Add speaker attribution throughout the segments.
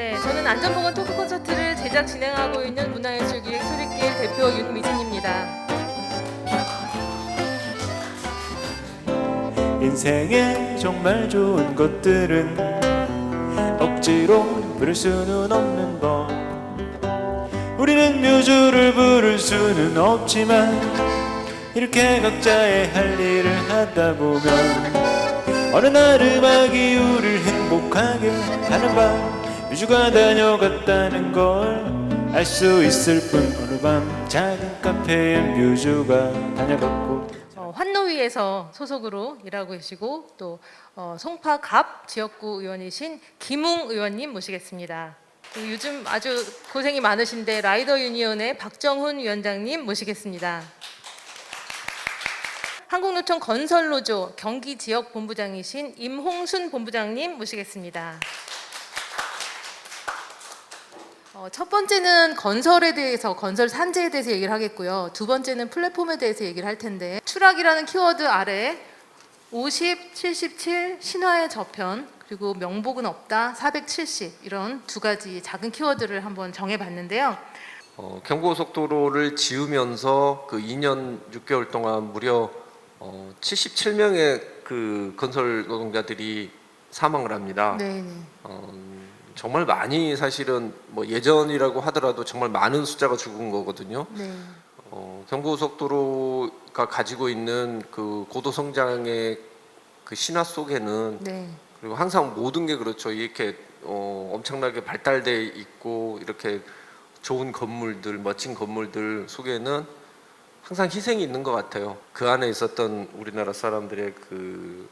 Speaker 1: 네, 저는 안전보건 토크 콘서트를 제작 진행하고 있는 문화예술기획 소리길 대표 윤미진입니다.
Speaker 2: 인생에 정말 좋은 것들은 억지로 부를 수는 없는 법. 우리는 묘주를 부를 수는 없지만 이렇게 각자의 할 일을 하다 보면 어느 날 음악이 우리를 행복하게 하는 밤 뮤즈가 다녀갔다는 걸 알 수 있을 뿐. 어느 밤 작은 카페에 뮤즈가 다녀갔고
Speaker 1: 환노위에서 소속으로 일하고 계시고 또 송파 갑 지역구 의원이신 김웅 의원님 모시겠습니다. 그리고 요즘 아주 고생이 많으신데 라이더 유니온의 박정훈 위원장님 모시겠습니다. 한국노총 건설노조 경기 지역 본부장이신 임홍순 본부장님 모시겠습니다. 첫 번째는 건설에 대해서, 건설 산재에 대해서 얘기를 하겠고요. 두 번째는 플랫폼에 대해서 얘기를 할 텐데, 추락이라는 키워드 아래 50, 77, 신화의 저편, 그리고 명복은 없다, 470 이런 두 가지 작은 키워드를 한번 정해봤는데요.
Speaker 3: 경부고속도로를 지으면서 그 2년 6개월 동안 무려 77명의 그 건설 노동자들이 사망을 합니다.
Speaker 1: 네.
Speaker 3: 정말 많이, 사실은 뭐 예전이라고 하더라도 정말 많은 숫자가 죽은 거거든요.
Speaker 1: 네.
Speaker 3: 경부고속도로가 가지고 있는 그 고도 성장의 그 신화 속에는
Speaker 1: 네.
Speaker 3: 그리고 항상 모든 게 그렇죠. 이렇게 엄청나게 발달돼 있고 이렇게 좋은 건물들, 멋진 건물들 속에는 항상 희생이 있는 것 같아요. 그 안에 있었던 우리나라 사람들의 그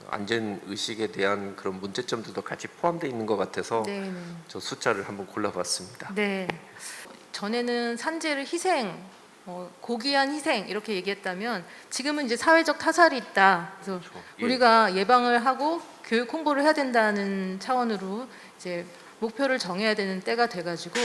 Speaker 3: 안전 의식에 대한 그런 문제점들도 같이 포함되어 있는 것 같아서
Speaker 1: 네.
Speaker 3: 저 숫자를 한번 골라봤습니다.
Speaker 1: 네. 전에는 산재를 희생, 고귀한 희생 이렇게 얘기했다면 지금은 이제 사회적 타살이 있다. 그래서
Speaker 3: 그렇죠.
Speaker 1: 우리가 예방을 하고 교육 홍보를 해야 된다는 차원으로 이제 목표를 정해야 되는 때가 돼가지고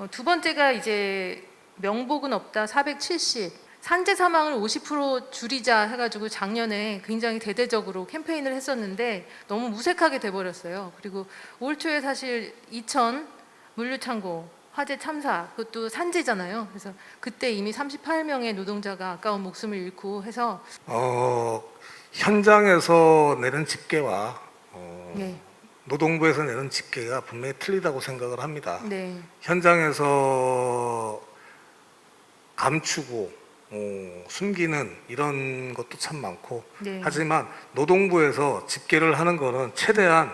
Speaker 1: 두 번째가 이제 명복은 없다 470 산재 사망을 50% 줄이자 해가지고 작년에 굉장히 대대적으로 캠페인을 했었는데 너무 무색하게 돼버렸어요. 그리고 올 초에 사실 이천 물류창고 화재 참사 그것도 산재잖아요. 그래서 그때 이미 38명의 노동자가 아까운 목숨을 잃고 해서
Speaker 4: 현장에서 내는 집계와
Speaker 1: 네.
Speaker 4: 노동부에서 내는 집계가 분명히 틀리다고 생각을 합니다.
Speaker 1: 네.
Speaker 4: 현장에서 감추고 숨기는 이런 것도 참 많고
Speaker 1: 네.
Speaker 4: 하지만 노동부에서 집계를 하는 거는 최대한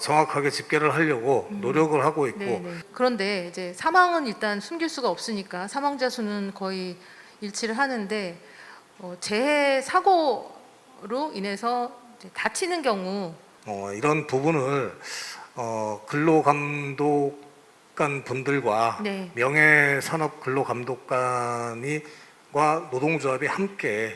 Speaker 4: 정확하게 집계를 하려고 노력을 하고 있고
Speaker 1: 네. 그런데 이제 사망은 일단 숨길 수가 없으니까 사망자 수는 거의 일치를 하는데 재해 사고로 인해서 이제 다치는 경우
Speaker 4: 이런 부분을 근로감독관 분들과
Speaker 1: 네.
Speaker 4: 명예산업근로감독관과 노동조합이 함께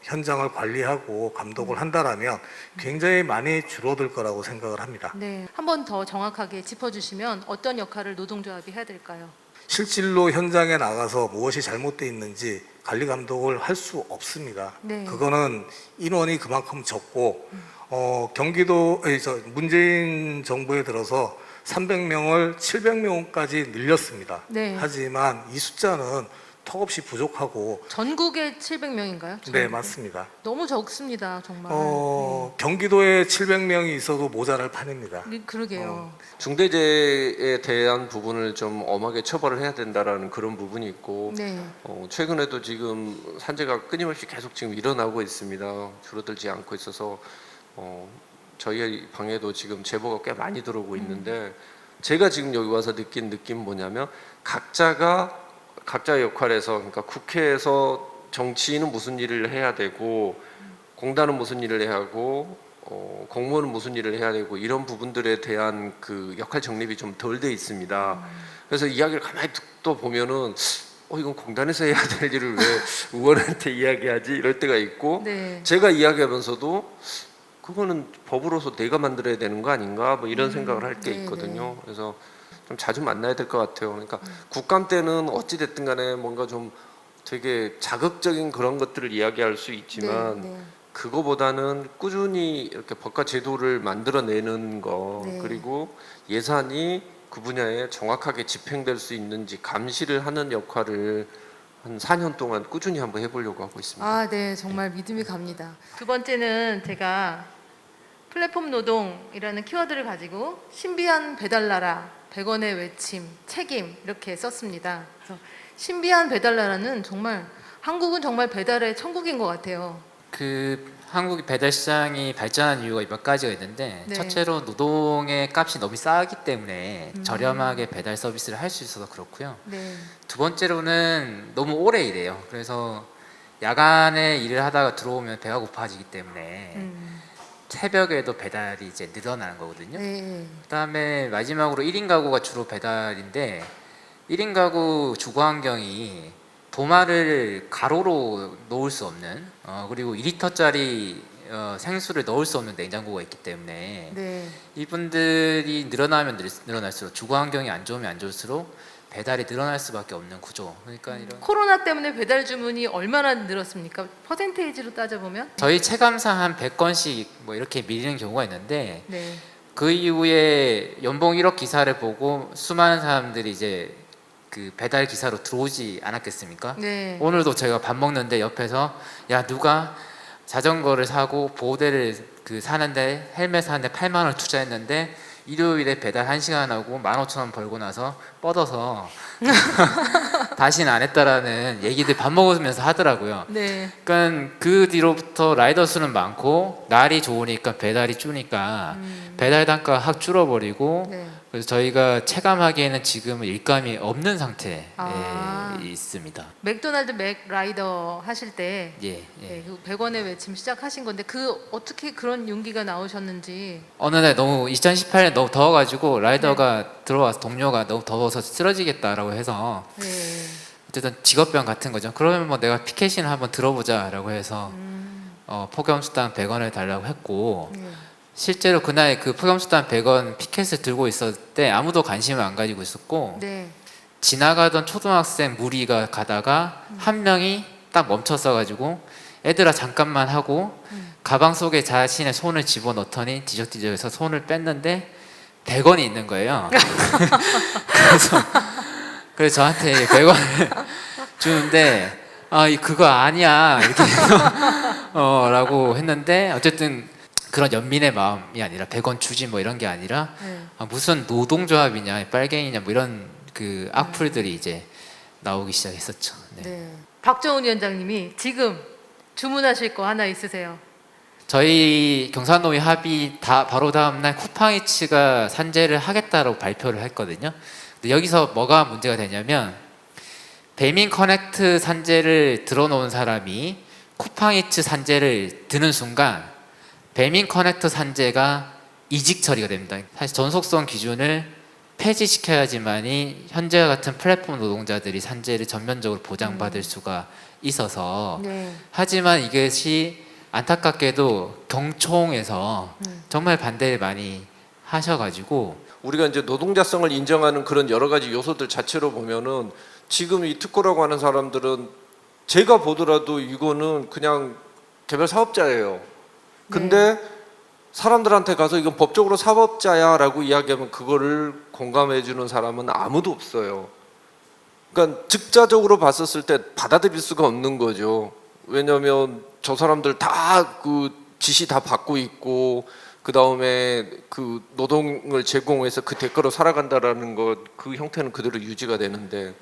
Speaker 4: 현장을 관리하고 감독을 한다라면 굉장히 많이 줄어들 거라고 생각을 합니다.
Speaker 1: 네. 한 번 더 정확하게 짚어주시면 어떤 역할을 노동조합이 해야 될까요?
Speaker 4: 실질로 현장에 나가서 무엇이 잘못되어 있는지 관리 감독을 할 수 없습니다.
Speaker 1: 네.
Speaker 4: 그거는 인원이 그만큼 적고 문재인 정부에 들어서 300명을 700명까지 늘렸습니다.
Speaker 1: 네.
Speaker 4: 하지만 이 숫자는 턱없이 부족하고
Speaker 1: 전국에 700명인가요?
Speaker 4: 네, 맞습니다.
Speaker 1: 너무 적습니다, 정말.
Speaker 4: 경기도에 700명이 있어도 모자랄 판입니다.
Speaker 1: 네. 그러게요.
Speaker 3: 중대재해에 대한 부분을 좀 엄하게 처벌을 해야 된다라는 그런 부분이 있고
Speaker 1: 네.
Speaker 3: 최근에도 지금 산재가 끊임없이 계속 지금 일어나고 있습니다. 줄어들지 않고 있어서 저희 방에도 지금 제보가 꽤 많이 들어오고 있는데 제가 지금 여기 와서 느낀 느낌은 뭐냐면 각자의 역할에서, 그러니까 국회에서 정치인은 무슨 일을 해야 되고 공단은 무슨 일을 해야 하고 공무원은 무슨 일을 해야 되고 이런 부분들에 대한 그 역할 정립이 좀 덜 돼 있습니다. 그래서 이야기를 가만히 듣다 보면은 이건 공단에서 해야 될 일을 왜 의원한테 이야기하지 이럴 때가 있고
Speaker 1: 네.
Speaker 3: 제가 이야기하면서도 그거는 법으로서 내가 만들어야 되는 거 아닌가 뭐 이런 생각을 할 게 있거든요. 그래서 좀 자주 만나야 될 것 같아요. 그러니까 국감 때는 어찌 됐든 간에 뭔가 좀 되게 자극적인 그런 것들을 이야기할 수 있지만
Speaker 1: 네.
Speaker 3: 그거보다는 꾸준히 이렇게 법과 제도를 만들어내는 거
Speaker 1: 네.
Speaker 3: 그리고 예산이 그 분야에 정확하게 집행될 수 있는지 감시를 하는 역할을 한 4년 동안 꾸준히 한번 해보려고 하고 있습니다.
Speaker 1: 아, 네, 정말 믿음이 갑니다. 두 번째는 제가 플랫폼 노동이라는 키워드를 가지고 신비한 배달 나라, 100원의 외침, 책임 이렇게 썼습니다. 그래서 신비한 배달 나라는 정말 한국은 정말 배달의 천국인 것 같아요.
Speaker 5: 그 한국의 배달 시장이 발전한 이유가 몇 가지가 있는데
Speaker 1: 네.
Speaker 5: 첫째로 노동의 값이 너무 싸기 때문에 저렴하게 배달 서비스를 할 수 있어서 그렇고요.
Speaker 1: 네,
Speaker 5: 두 번째로는 너무 오래 일해요. 그래서 야간에 일을 하다가 들어오면 배가 고파지기 때문에 새벽에도 배달이 이제 늘어나는 거거든요.
Speaker 1: 네,
Speaker 5: 그다음에 마지막으로 1인 가구가 주로 배달인데 1인 가구 주거 환경이 도마를 가로로 놓을 수 없는 그리고 2리터짜리 생수를 넣을 수 없는 냉장고가 있기 때문에
Speaker 1: 네.
Speaker 5: 이분들이 늘어나면 늘어날수록 주거 환경이 안 좋으면 안 좋을수록 배달이 늘어날 수밖에 없는 구조. 그러니까 이런
Speaker 1: 코로나 때문에 배달 주문이 얼마나 늘었습니까? 퍼센테이지로 따져보면?
Speaker 5: 저희 체감상 한 100건씩 뭐 이렇게 밀리는 경우가 있는데
Speaker 1: 네,
Speaker 5: 그 이후에 연봉 1억 기사를 보고 수많은 사람들이 이제 그 배달 기사로 들어오지 않았겠습니까?
Speaker 1: 네.
Speaker 5: 오늘도 제가 밥 먹는데 옆에서 야 누가 자전거를 사고 보호대를 그 사는데 헬멧 사는데 8만 원 투자했는데 일요일에 배달 1시간 하고 15,000원 벌고 나서 뻗어서 다시는 안 했다라는 얘기들 밥 먹으면서 하더라고요.
Speaker 1: 네.
Speaker 5: 그러니까 그 뒤로부터 라이더 수는 많고 날이 좋으니까 배달이 줄니까 배달 단가가 확 줄어버리고
Speaker 1: 네.
Speaker 5: 그래서 저희가 체감하기에는 지금은 일감이 없는 상태에
Speaker 1: 아.
Speaker 5: 있습니다.
Speaker 1: 맥도날드 맥라이더 하실 때
Speaker 5: 예, 예.
Speaker 1: 네, 그 100원의 외침 시작하신 건데 그 어떻게 그런 용기가 나오셨는지.
Speaker 5: 어느 날 너무 2018년 너무 더워가지고 라이더가 들어와서 동료가 너무 더워서 쓰러지겠다라고 해서
Speaker 1: 네.
Speaker 5: 어쨌든 직업병 같은 거죠. 그러면 뭐 내가 피켓이나 한번 들어보자라고 해서 폭염수당 100원을 달라고 했고
Speaker 1: 네.
Speaker 5: 실제로 그날 그 폭염수당 100원 피켓을 들고 있었을 때 아무도 관심을 안 가지고 있었고
Speaker 1: 네.
Speaker 5: 지나가던 초등학생 무리가 가다가 한 명이 딱 멈췄어가지고 애들아 잠깐만 하고 가방 속에 자신의 손을 집어넣더니 뒤적뒤적해서 손을 뺐는데 100원이 있는 거예요. 그래서 저한테 100원을 주는데 그거 아니야 이렇게 해서 라고 했는데 어쨌든 그런 연민의 마음이 아니라 100원 주지 뭐 이런 게 아니라
Speaker 1: 네.
Speaker 5: 무슨 노동조합이냐 빨갱이냐 뭐 이런 그 악플들이 이제 나오기 시작했었죠. 네.
Speaker 1: 네. 박정훈 위원장님이 지금 주문하실 거 하나 있으세요?
Speaker 5: 저희 경산노위 합의 바로 다음 날 쿠팡이츠가 산재를 하겠다라고 발표를 했거든요. 근데 여기서 뭐가 문제가 되냐면 배민 커넥트 산재를 들어놓은 사람이 쿠팡이츠 산재를 드는 순간 배민 커넥트 산재가 이직 처리가 됩니다. 사실 전속성 기준을 폐지시켜야지만이 현재와 같은 플랫폼 노동자들이 산재를 전면적으로 보장받을 수가 있어서
Speaker 1: 네.
Speaker 5: 하지만 이것이 안타깝게도 경총에서 정말 반대를 많이 하셔가지고
Speaker 3: 우리가 이제 노동자성을 인정하는 그런 여러 가지 요소들 자체로 보면은 지금 이 특고라고 하는 사람들은 제가 보더라도 이거는 그냥 개별 사업자예요. 근데 사람들한테 가서 이건 법적으로 사업자야라고 이야기하면 그거를 공감해 주는 사람은 아무도 없어요. 그러니까 직자적으로 봤었을 때 받아들일 수가 없는 거죠. 왜냐하면 저 사람들 다 그 지시 다 받고 있고 그 다음에 그 노동을 제공해서 그 대가로 살아간다라는 것 그 형태는 그대로 유지가 되는데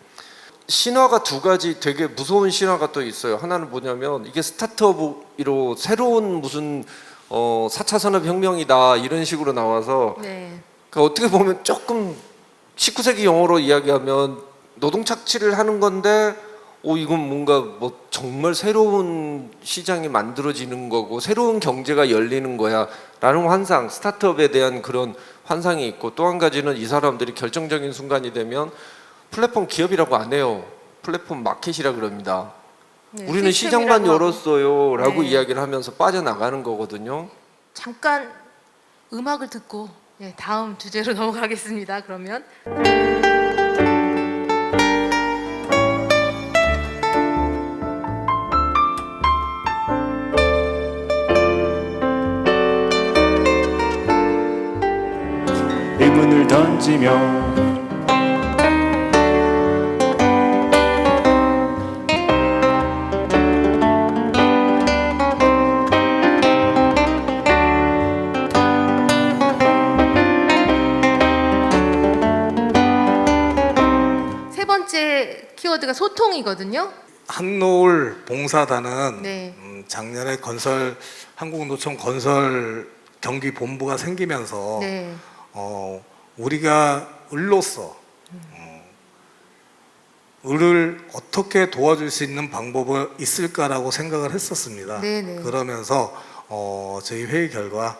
Speaker 3: 신화가 두 가지 되게 무서운 신화가 또 있어요. 하나는 뭐냐면 이게 스타트업으로 새로운 무슨 4차 산업혁명이다 이런 식으로 나와서
Speaker 1: 네.
Speaker 3: 그러니까 어떻게 보면 조금 19세기 용어로 이야기하면 노동 착취를 하는 건데 이건 뭔가 뭐 정말 새로운 시장이 만들어지는 거고 새로운 경제가 열리는 거야 라는 환상, 스타트업에 대한 그런 환상이 있고 또 한 가지는 이 사람들이 결정적인 순간이 되면 플랫폼 기업이라고 안 해요. 플랫폼 마켓이라 그럽니다.
Speaker 1: 네,
Speaker 3: 우리는
Speaker 1: 시스템이라고
Speaker 3: 시장만
Speaker 1: 하고.
Speaker 3: 열었어요 라고
Speaker 1: 네.
Speaker 3: 이야기를 하면서 빠져나가는 거거든요.
Speaker 1: 잠깐 음악을 듣고 다음 주제로 넘어가겠습니다. 그러면
Speaker 2: 의문을 던지며
Speaker 1: 세 번째 키워드가 소통이거든요.
Speaker 4: 한노을 봉사단은
Speaker 1: 네.
Speaker 4: 작년에 한국노총 건설 경기 본부가 생기면서
Speaker 1: 네.
Speaker 4: 우리가 을로서 을을 어떻게 도와줄 수 있는 방법이 있을까라고 생각을 했었습니다.
Speaker 1: 네네.
Speaker 4: 그러면서 저희 회의 결과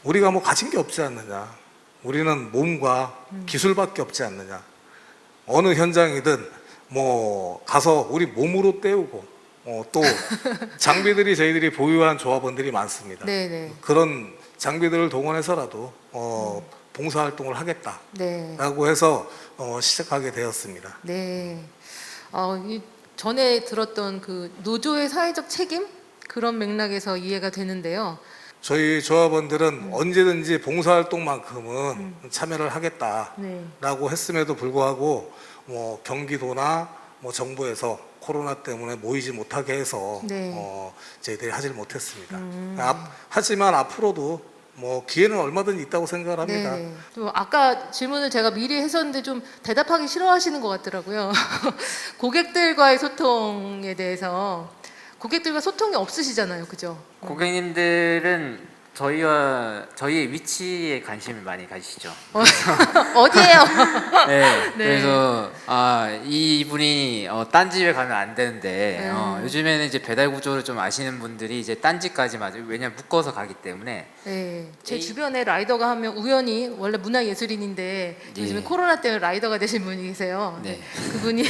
Speaker 4: 우리가 뭐 가진 게 없지 않느냐, 우리는 몸과 기술밖에 없지 않느냐, 어느 현장이든 뭐 가서 우리 몸으로 때우고 또 장비들이 저희들이 보유한 조합원들이 많습니다.
Speaker 1: 네네.
Speaker 4: 그런 장비들을 동원해서라도 봉사활동을 하겠다라고
Speaker 1: 네.
Speaker 4: 해서 시작하게 되었습니다.
Speaker 1: 네. 전에 들었던 그 노조의 사회적 책임 그런 맥락에서 이해가 되는데요.
Speaker 4: 저희 조합원들은 언제든지 봉사활동만큼은 참여를 하겠다라고
Speaker 1: 네.
Speaker 4: 했음에도 불구하고 뭐 경기도나 뭐 정부에서 코로나 때문에 모이지 못하게 해서
Speaker 1: 네.
Speaker 4: 저희들이 하질 못했습니다. 하지만 앞으로도 뭐 기회는 얼마든지 있다고 생각을 합니다.
Speaker 1: 네. 또 아까 질문을 제가 미리 했었는데 좀 대답하기 싫어하시는 것 같더라고요. 고객들과의 소통에 대해서 고객들과 소통이 없으시잖아요, 그죠?
Speaker 5: 고객님들은 저희의 위치에 관심을 많이 가지시죠.
Speaker 1: 어디에요?
Speaker 5: 네,
Speaker 1: 네.
Speaker 5: 그래서 이분이 딴 집에 가면 안 되는데
Speaker 1: 네.
Speaker 5: 요즘에는 이제 배달 구조를 좀 아시는 분들이 이제 딴 집까지 맞아요. 왜냐면 묶어서 가기 때문에.
Speaker 1: 네, 제
Speaker 5: 에이.
Speaker 1: 주변에 라이더가 하면 우연히 원래 문화예술인인데 요즘에
Speaker 5: 예.
Speaker 1: 코로나 때문에 라이더가 되신 분이 계세요.
Speaker 5: 네.
Speaker 1: 그분이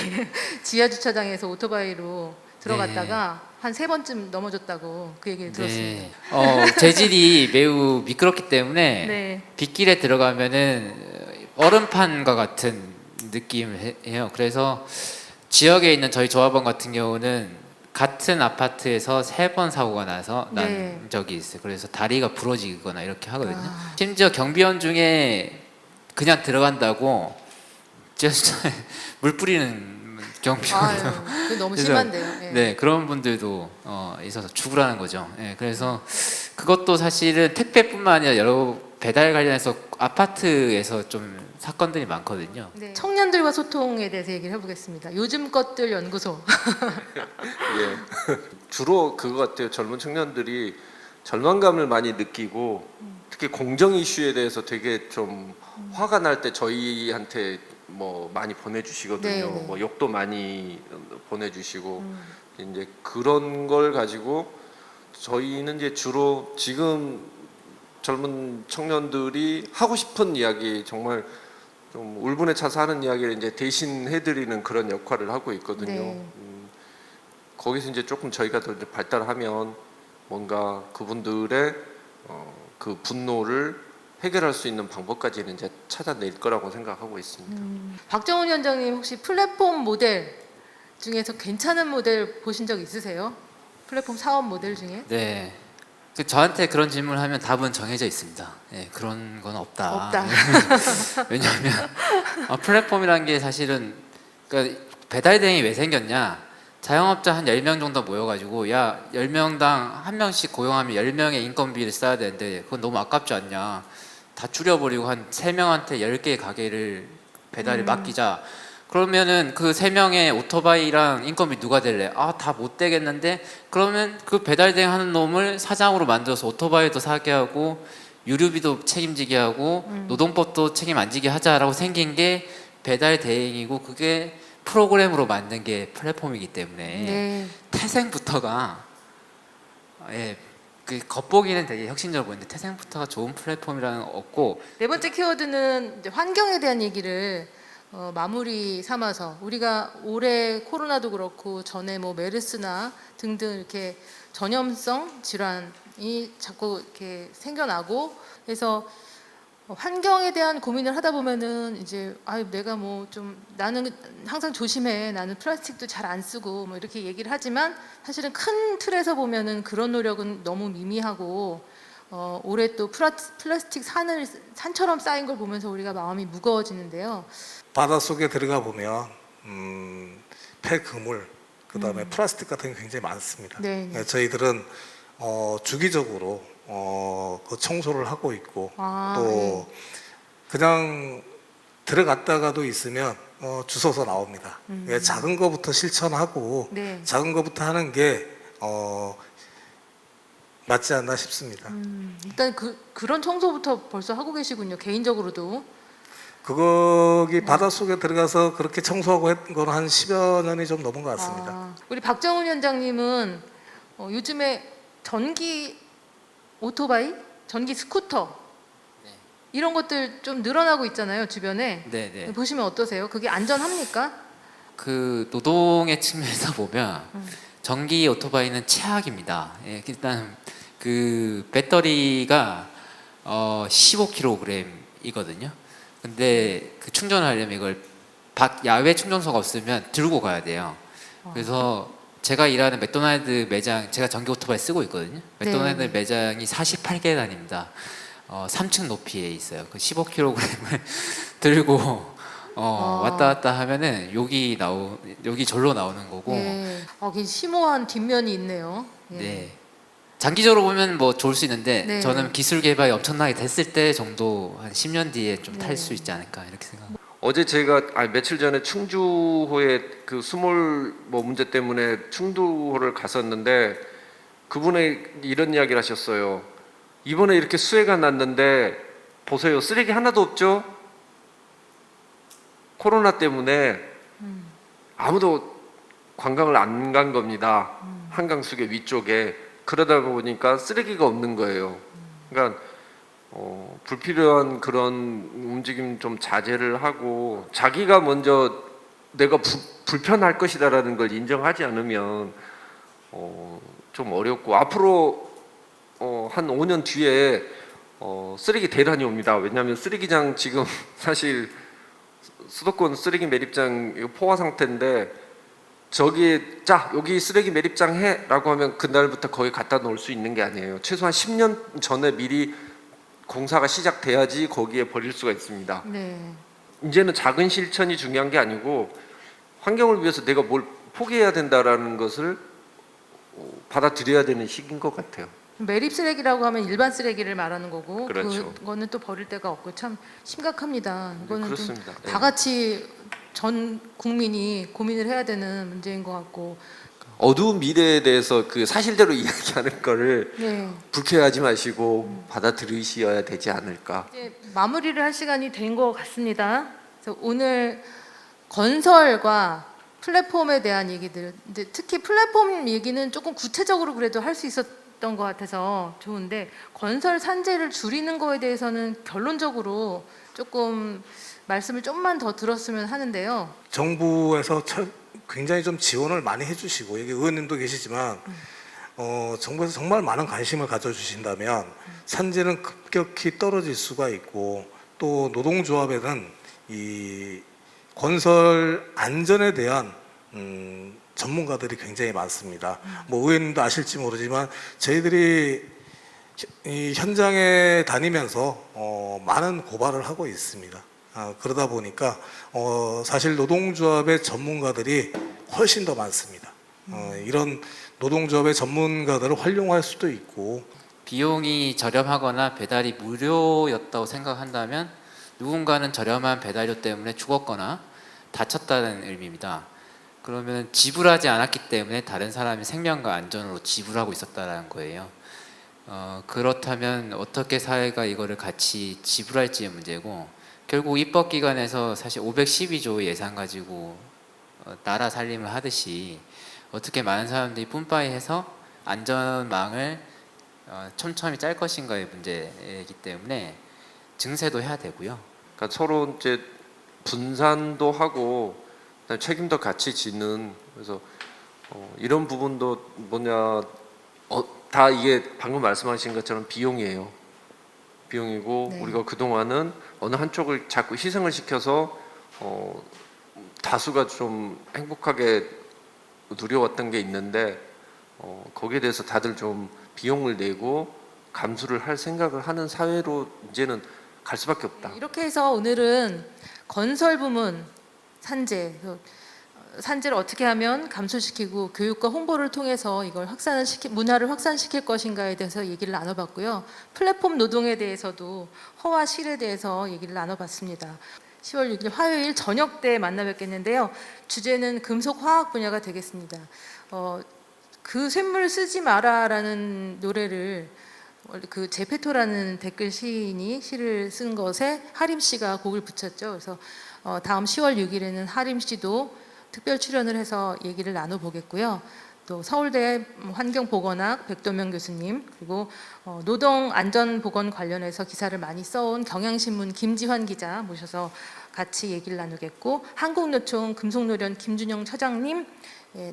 Speaker 1: 지하 주차장에서 오토바이로 들어갔다가
Speaker 5: 네.
Speaker 1: 한 3번쯤 넘어졌다고 그 얘기를 들었습니다.
Speaker 5: 네. 재질이 매우 미끄럽기 때문에
Speaker 1: 네.
Speaker 5: 빗길에 들어가면은 얼음판과 같은 느낌을 해요. 그래서 지역에 있는 저희 조합원 같은 경우는 같은 아파트에서 3번 사고가 나서 난
Speaker 1: 네.
Speaker 5: 적이 있어요. 그래서 다리가 부러지거나 이렇게 하거든요.
Speaker 1: 아.
Speaker 5: 심지어 경비원 중에 그냥 들어간다고 지하철에 물 뿌리는 경비원.
Speaker 1: 아유, 그게 너무
Speaker 5: 그래서,
Speaker 1: 심한데요. 네.
Speaker 5: 네, 그런 분들도 있어서 죽으라는 거죠. 네, 그래서 그것도 사실은 택배뿐만 아니라 여러 배달 관련해서 아파트에서 좀 사건들이 많거든요.
Speaker 1: 네. 청년들과 소통에 대해서 얘기를 해보겠습니다. 요즘 것들 연구소.
Speaker 3: 예. 주로 그거 같아요. 젊은 청년들이 절망감을 많이 느끼고 특히 공정 이슈에 대해서 되게 좀 화가 날 때 저희한테 뭐 많이 보내주시거든요.
Speaker 1: 네, 네.
Speaker 3: 뭐 욕도 많이 보내주시고 이제 그런 걸 가지고 저희는 이제 주로 지금 젊은 청년들이 하고 싶은 이야기 정말 좀 울분에 차서 하는 이야기를 이제 대신 해드리는 그런 역할을 하고 있거든요.
Speaker 1: 네.
Speaker 3: 거기서 이제 조금 저희가 더 이제 발달하면 뭔가 그분들의 그 분노를 해결할 수 있는 방법까지는 이제 찾아낼 거라고 생각하고 있습니다.
Speaker 1: 박정훈 위원장님 혹시 플랫폼 모델 중에서 괜찮은 모델 보신 적 있으세요? 플랫폼 사업 모델 중에?
Speaker 5: 네. 저한테 그런 질문을 하면 답은 정해져 있습니다. 네, 그런 건 없다.
Speaker 1: 없다.
Speaker 5: 왜냐하면 플랫폼이라는 게 사실은 그러니까 배달 대행이 왜 생겼냐? 자영업자 한 10명 정도 모여가지고 야 10명당 1명씩 고용하면 10명의 인건비를 써야 되는데 그건 너무 아깝지 않냐? 다 줄여버리고 한 3명한테 10개의 가게를 배달을 맡기자. 그러면은 그 3명의 오토바이랑 인건비 누가 될래? 다 못 되겠는데 그러면 그 배달 대행 하는 놈을 사장으로 만들어서 오토바이도 사게 하고 유류비도 책임지게 하고 노동법도 책임 안 지게 하자라고 생긴 게 배달 대행이고 그게 프로그램으로 만든 게 플랫폼이기 때문에
Speaker 1: 네.
Speaker 5: 태생부터가 그 겉보기는 되게 혁신적으로 보이는데 태생부터가 좋은 플랫폼이라는 건 없고.
Speaker 1: 네 번째 키워드는 이제 환경에 대한 얘기를 마무리 삼아서 우리가 올해 코로나도 그렇고 전에 뭐 메르스나 등등 이렇게 전염성 질환이 자꾸 이렇게 생겨나고 그래서 환경에 대한 고민을 하다 보면은 이제 내가 뭐 좀 나는 항상 조심해 나는 플라스틱도 잘 안 쓰고 뭐 이렇게 얘기를 하지만 사실은 큰 틀에서 보면은 그런 노력은 너무 미미하고 올해 또 플라스틱 산처럼 쌓인 걸 보면서 우리가 마음이 무거워지는데요.
Speaker 4: 바닷속에 들어가 보면 폐그물, 그다음에 플라스틱 같은 게 굉장히 많습니다.
Speaker 1: 네.
Speaker 4: 네, 저희들은 주기적으로 그 청소를 하고 있고 또
Speaker 1: 네.
Speaker 4: 그냥 들어갔다가도 있으면 주워서 나옵니다. 예, 작은 거부터 실천하고
Speaker 1: 네.
Speaker 4: 작은 거부터 하는 게 맞지 않나 싶습니다.
Speaker 1: 일단 그런 청소부터 벌써 하고 계시군요. 개인적으로도.
Speaker 4: 거기 바닷속에 들어가서 그렇게 청소하고 했던 건 한 10여 년이 좀 넘은 것 같습니다.
Speaker 1: 우리 박정훈 위원장님은 요즘에 전기 오토바이, 전기 스쿠터
Speaker 5: 네.
Speaker 1: 이런 것들 좀 늘어나고 있잖아요, 주변에.
Speaker 5: 네네.
Speaker 1: 보시면 어떠세요? 그게 안전합니까?
Speaker 5: 그 노동의 측면에서 보면 전기 오토바이는 최악입니다. 예, 일단 그 배터리가 15kg이거든요. 근데 그 충전하려면 이걸 야외 충전소가 없으면 들고 가야 돼요. 그래서 제가 일하는 맥도날드 매장, 제가 전기 오토바이 쓰고 있거든요. 맥도날드
Speaker 1: 네.
Speaker 5: 매장이 48계단입니다. 3층 높이에 있어요. 그 15kg을 들고 왔다 갔다 하면은 여기 절로 나오는 거고.
Speaker 1: 예. 그 심오한 뒷면이 있네요. 예.
Speaker 5: 네. 장기적으로 보면 뭐 좋을 수 있는데
Speaker 1: 네.
Speaker 5: 저는 기술 개발이 엄청나게 됐을 때 정도 한 10년 뒤에 좀 탈
Speaker 1: 네.
Speaker 5: 수 있지 않을까 이렇게 생각합니다.
Speaker 3: 어제 제가 며칠 전에 충주호에 그 수몰 문제 때문에 충주호를 갔었는데 그분이 이런 이야기를 하셨어요. 이번에 이렇게 수해가 났는데 보세요. 쓰레기 하나도 없죠? 코로나 때문에 아무도 관광을 안 간 겁니다. 한강수계 위쪽에. 그러다 보니까 쓰레기가 없는 거예요. 그러니까 불필요한 그런 움직임 좀 자제를 하고 자기가 먼저 내가 불편할 것이다라는 걸 인정하지 않으면 좀 어렵고 앞으로 한 5년 뒤에 쓰레기 대란이 옵니다. 왜냐하면 쓰레기장 지금 사실 수도권 쓰레기 매립장 포화 상태인데 여기 쓰레기 매립장 해라고 하면 그날부터 거기 갖다 놓을 수 있는 게 아니에요. 최소한 10년 전에 미리 공사가 시작돼야지 거기에 버릴 수가 있습니다.
Speaker 1: 네.
Speaker 3: 이제는 작은 실천이 중요한 게 아니고 환경을 위해서 내가 뭘 포기해야 된다라는 것을 받아들여야 되는 시기인 것 같아요.
Speaker 1: 매립 쓰레기라고 하면 일반 쓰레기를 말하는 거고
Speaker 3: 그렇죠.
Speaker 1: 그거는 또 버릴 데가 없고 참 심각합니다. 이거는 좀
Speaker 3: 그렇습니다.
Speaker 1: 다 같이 전 국민이 고민을 해야 되는 문제인 것 같고.
Speaker 3: 어두운 미래에 대해서 그 사실대로 이야기하는 거를
Speaker 1: 네.
Speaker 3: 불쾌하지 마시고 받아들이셔야 되지 않을까.
Speaker 1: 이제 마무리를 할 시간이 된 것 같습니다. 그래서 오늘 건설과 플랫폼에 대한 얘기들, 이제 특히 플랫폼 얘기는 조금 구체적으로 그래도 할 수 있었던 것 같아서 좋은데 건설 산재를 줄이는 거에 대해서는 결론적으로 조금 말씀을 좀만 더 들었으면 하는데요.
Speaker 4: 정부에서 굉장히 좀 지원을 많이 해주시고 여기 의원님도 계시지만 정부에서 정말 많은 관심을 가져주신다면 산재는 급격히 떨어질 수가 있고 또 노동조합에는 이 건설 안전에 대한 전문가들이 굉장히 많습니다. 뭐 의원님도 아실지 모르지만 저희들이 이 현장에 다니면서 많은 고발을 하고 있습니다. 그러다 보니까 사실 노동조합의 전문가들이 훨씬 더 많습니다. 이런 노동조합의 전문가들을 활용할 수도 있고
Speaker 5: 비용이 저렴하거나 배달이 무료였다고 생각한다면 누군가는 저렴한 배달료 때문에 죽었거나 다쳤다는 의미입니다. 그러면 지불하지 않았기 때문에 다른 사람의 생명과 안전으로 지불하고 있었다는 거예요. 그렇다면 어떻게 사회가 이거를 같이 지불할지의 문제고 결국 입법기관에서 사실 512조 예산 가지고 나라 살림을 하듯이 어떻게 많은 사람들이 뿜빠이해서 안전망을 촘촘히 짤 것인가의 문제이기 때문에 증세도 해야 되고요.
Speaker 3: 그러니까 서로 이제 분산도 하고 책임도 같이 지는 그래서 이런 부분도 다 이게 방금 말씀하신 것처럼 비용이에요. 비용이고
Speaker 1: 네.
Speaker 3: 우리가 그동안은 어느 한쪽을 자꾸 희생을 시켜서 다수가 좀 행복하게 누려왔던 게 있는데 거기에 대해서 다들 좀 비용을 내고 감수를 할 생각을 하는 사회로 이제는 갈 수밖에 없다.
Speaker 1: 이렇게 해서 오늘은 건설 부문 산재, 산재를 어떻게 하면 감소시키고 교육과 홍보를 통해서 이걸 문화를 확산시킬 것인가에 대해서 얘기를 나눠봤고요. 플랫폼 노동에 대해서도 허와 실에 대해서 얘기를 나눠봤습니다. 10월 6일 화요일 저녁 때 만나 뵙겠는데요. 주제는 금속 화학 분야가 되겠습니다. 그 쇳물 쓰지 마라라는 노래를 그 제페토라는 댓글 시인이 시를 쓴 것에 하림 씨가 곡을 붙였죠. 그래서 다음 10월 6일에는 하림 씨도 특별 출연을 해서 얘기를 나눠보겠고요. 또 서울대 환경보건학 백도명 교수님, 그리고 노동안전보건 관련해서 기사를 많이 써온 경향신문 김지환 기자 모셔서 같이 얘기를 나누겠고, 한국노총 금속노련 김준영 처장님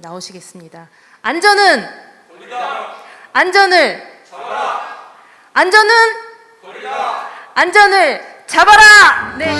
Speaker 1: 나오시겠습니다. 안전은 안전을 안전은 안전을 잡아라. 네.